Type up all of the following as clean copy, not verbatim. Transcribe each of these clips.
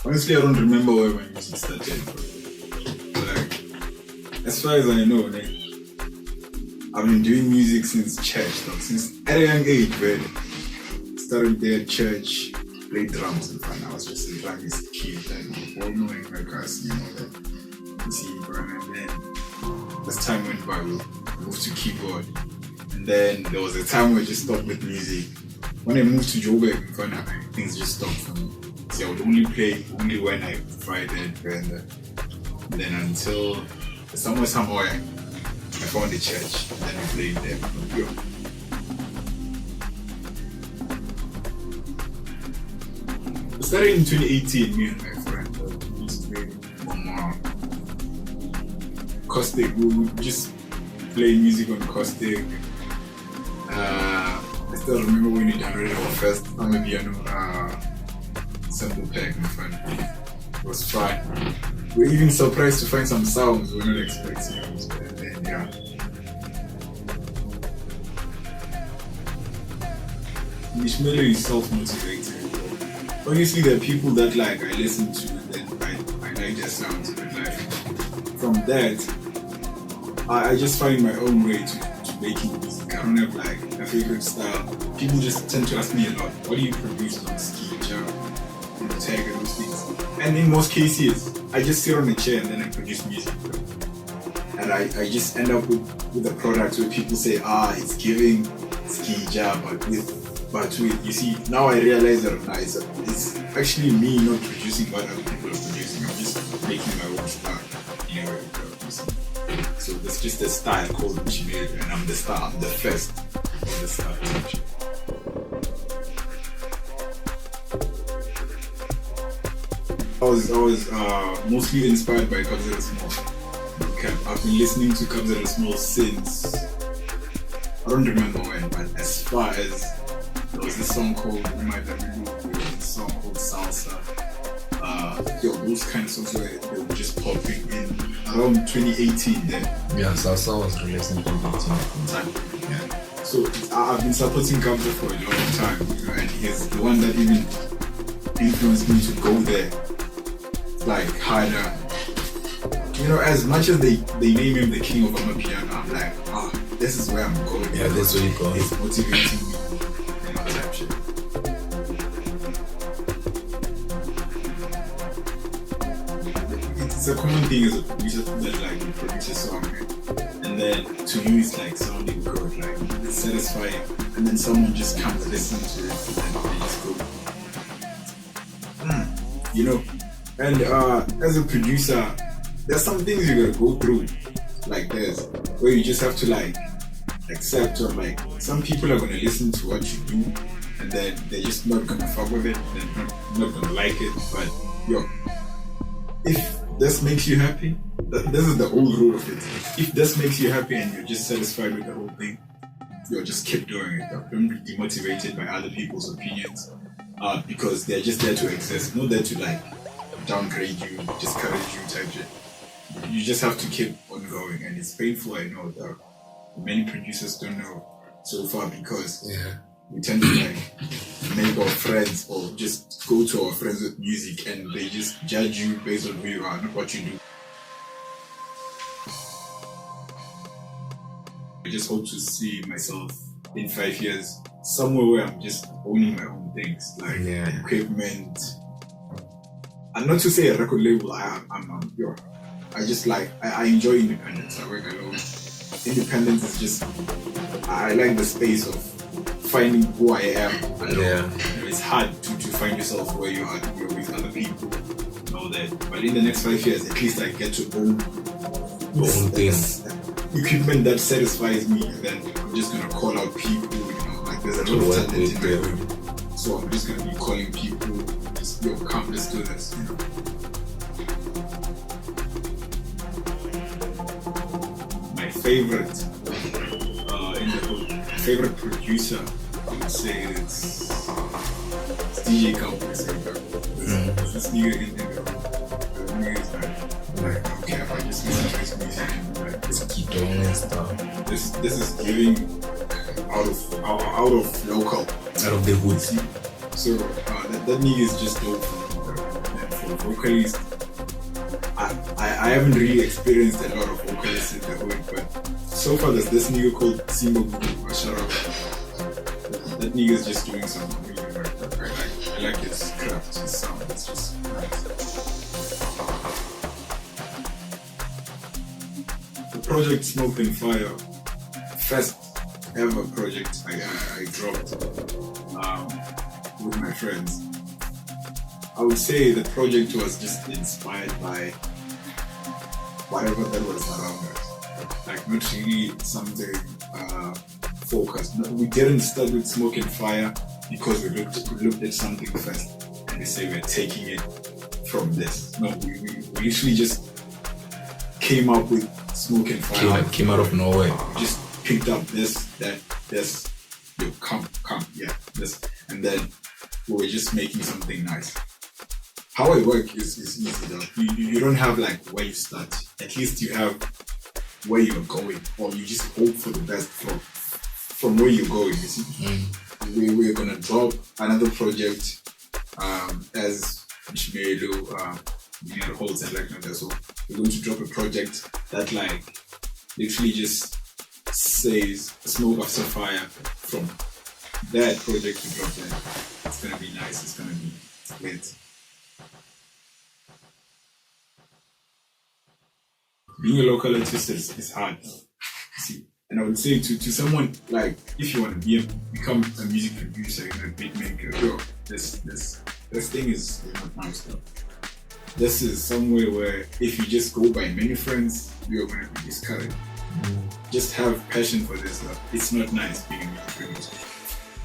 Honestly, I don't remember where my music started. Like, as far as I know, like, I've been doing music since church, like, since at a young age, man. Started there at church, played drums and fun. I was just a drummist kid, like, all knowing my cousin, you know, like, you see, bro. And then, as time went by, we moved to keyboard. And then there was a time where I just stopped with music. When I moved to Joburg, things just stopped for me. So I would only play when I Friday and then until somehow I found a church and then I played there. Yo. We started in 2018, me and my friend. We used to play Caustic. We would just play music on Caustic. I still remember when we downloaded our first piano sample pack, my friend. It was fun. We were even surprised to find some sounds we were not expecting. And then, yeah. Mish Mellow is self-motivated. Obviously, there are people that like I listen to and then I like their sounds, but like from that, I just find my own way to making music. I don't have like a favorite style. People just tend to ask me a lot, what do you produce on ski, jam, tag and those things? And in most cases, I just sit on a chair and then I produce music. And I just end up with a product where people say, it's giving ski jam, but with you see, now I realize that it's actually me not producing what other people are producing. I'm just making my own style in a way of producing. So there's just a style called Mish Mellow, and I'm the star, I'm the first of the style. I was mostly inspired by Kabza Small. Okay, I've been listening to Kabza Small since, I don't remember when, but as far as there was this song called, you might have remembered, this song called Salsa. Those kind of songs where they were just popping in around 2018 then. Yeah, Salsa was released in 2018. Yeah. So I've been supporting Kabza for a long time, you know, and he's the one that even influenced me to go there. Like harder. You know, as much as they name him the king of Amapiano, I'm like, this is where I'm going. Yeah, that's where you go. It's motivating me. You know, type shit. It's a common thing as a producer that like you produce a song, right? And then to you it's like sounding good, like it's satisfying, and then someone just comes listen to it and then they just go, you know. And as a producer, there's some things you gotta go through, like this, where you just have to like accept, or like some people are gonna listen to what you do, and then they're just not gonna fuck with it, they're not gonna like it. But if this makes you happy, this is the whole rule of it. If this makes you happy and you're just satisfied with the whole thing, just keep doing it. Don't be demotivated by other people's opinions, because they're just there to exist, not there to like downgrade you, discourage you type shit. You just have to keep on going, and it's painful, I know, that many producers don't know so far, because we tend to like make our friends or just go to our friends with music and they just judge you based on who you are, not what you do. I just hope to see myself in 5 years somewhere where I'm just owning my own things, like equipment. And not to say a record label, I just like, I enjoy independence. I work alone. Independence is just, I like the space of finding who I am alone. You know, it's hard to find yourself where you are, you're with other people and all that. But in the next 5 years, at least I get to own things. Equipment that satisfies me, and then I'm just gonna call out people, you know, like there's a lot of talent in my room. So I'm just gonna be calling people, just come, let's do this, you know. My favorite favorite producer, I would say it's DJ Cowboy. This nigga in the nigga is like, I don't care if I just listen to his music and like, It's keep doing and stuff. This is giving out of local, out of the woods. So that nigga is just dope. for vocalists, I haven't really experienced a lot of vocalists in the hood, but so far there's this nigga called Simba Bubu. Shout out. That nigga's just doing something really right. I like his craft, his sound. It's just nice. The project Smoke and Fire, first ever project I dropped with my friends. I would say the project was just inspired by whatever that was around us. Like not really something focused. No, we didn't start with Smoke and Fire because we looked at something first and they say we're taking it from this. No, we literally just came up with Smoke and Fire. Came out of nowhere. We just picked up this, you come, this, and then we were just making something nice. How I work is easy though. You don't have like where you start. At least you have where you're going, or you just hope for the best from where you're going. You see, we're gonna drop another project as Mish Mellow, holds and like that. So we're going to drop a project that like literally just says Smoke After Fire. From that project to drop that, it's gonna be nice. It's gonna be lit. Being a local artist is hard. See, and I would say to someone like, if you want to become a music producer, a beat maker, this thing is not nice though. This is somewhere where if you just go by many friends, you're going to be discouraged. Just have passion for this stuff. It's not nice being a music producer.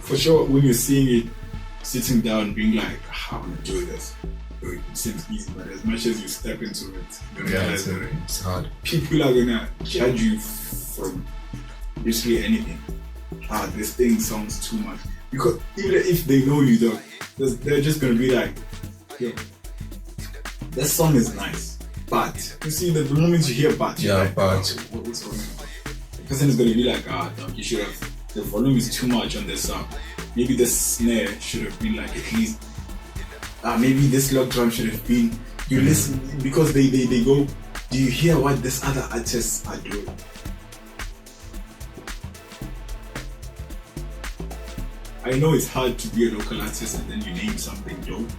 For sure, when you're seeing it, sitting down, being like, how do I do this? It seems easy, but as much as you step into it, you realize that it's hard. People are gonna judge you from literally anything. This thing sounds too much. Because even if they know you though, they're just gonna be like, yo, that song is nice. But you see the moment you hear but you're like, what's going on? The person is gonna be like, dog, you should have, the volume is too much on this song. Maybe the snare should have been like at least maybe this log drum should have been. You listen because they go, do you hear what this other artists are doing? I know it's hard to be a local artist and then you name something dope,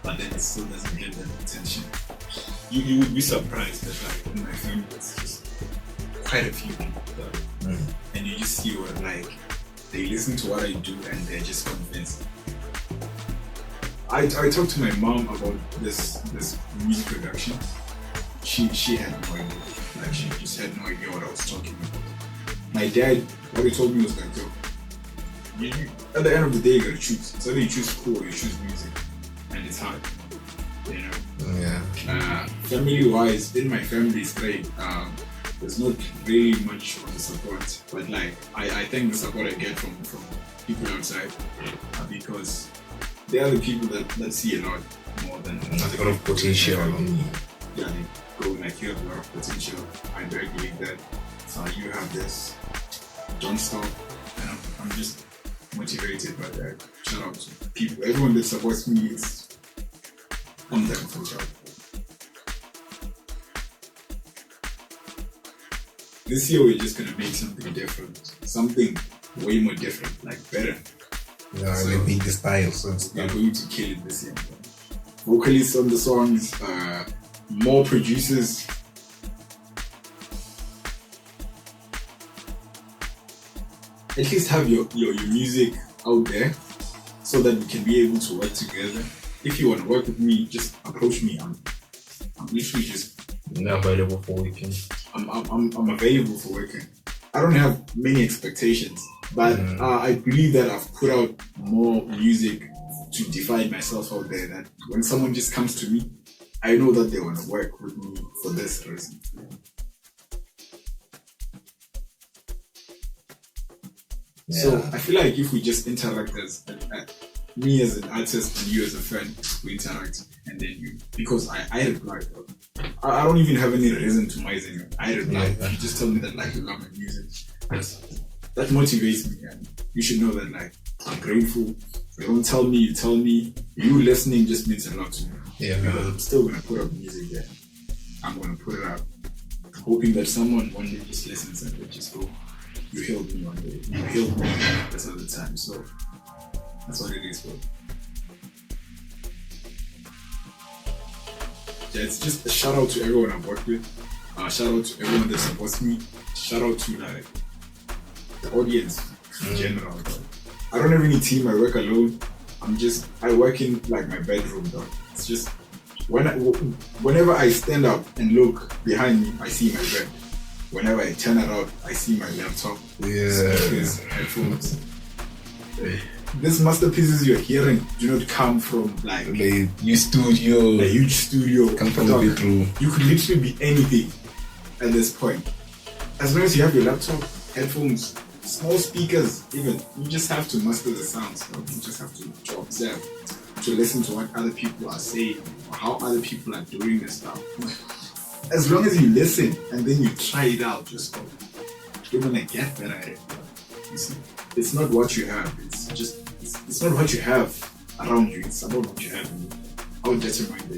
but then it still doesn't get that attention. You would be surprised that like in my family it's just quite a few people that, and you just see what like they listen to what I do and they're just convinced. I talked to my mom about this music production. She had no idea. Like she just had no idea what I was talking about. My dad, what he told me was like, yo, at the end of the day you gotta choose. It's either you choose school or you choose music. And it's hard. You know? Yeah. Family wise, in my family straight, there's not really much of the support. But like I thank the support I get from people outside because they are the people that see a lot more than a lot of potential. Yeah, they go like, you have a lot of potential. I very believe that. So you have this. Don't stop. And I'm just motivated by that. Shout out to people. Everyone that supports me is on them for sure. This year we're just gonna make something different. Something way more different, like better. Yeah, so they beat the style, so we're going to kill it this year. Vocalists on the songs, more producers. At least have your music out there so that we can be able to work together. If you want to work with me, just approach me. I'm literally just available for working. I'm available for working. I don't have many expectations. But I believe that I've put out more music to define myself out there. That when someone just comes to me, I know that they want to work with me for this reason. Yeah. So I feel like if we just interact as me as an artist and you as a friend, we interact, and then you, because I reply. I don't even have any reason to miss you. I reply. You just tell me that like you love my music. That motivates me, and you should know that like I'm grateful. If you don't tell me, you tell me. You listening just means a lot to me. Yeah, I'm still gonna put up music there. I'm gonna put it up, hoping that someone one day just listens and they just go, "You healed me one day. You healed me this other time." So that's what it is, bro. Yeah, it's just a shout out to everyone I've worked with. Shout out to everyone that supports me. Shout out to like the audience in general. Bro. I don't have any team. I work alone. I work in like my bedroom, though. It's just whenever I stand up and look behind me, I see my bed. Whenever I turn around, I see my laptop. Speakers, headphones. These masterpieces you're hearing do not come from like a studio. A huge studio. Come from the bedroom. You could literally be anything at this point. As long as you have your laptop, headphones, small speakers, even, you just have to master the sounds. You just have to observe, to listen to what other people are saying or how other people are doing this stuff. As long as you listen and then you try it out, just go, you're gonna get better at it. You see, it's not what you have. It's not what you have around you. It's about what you have in you. How determined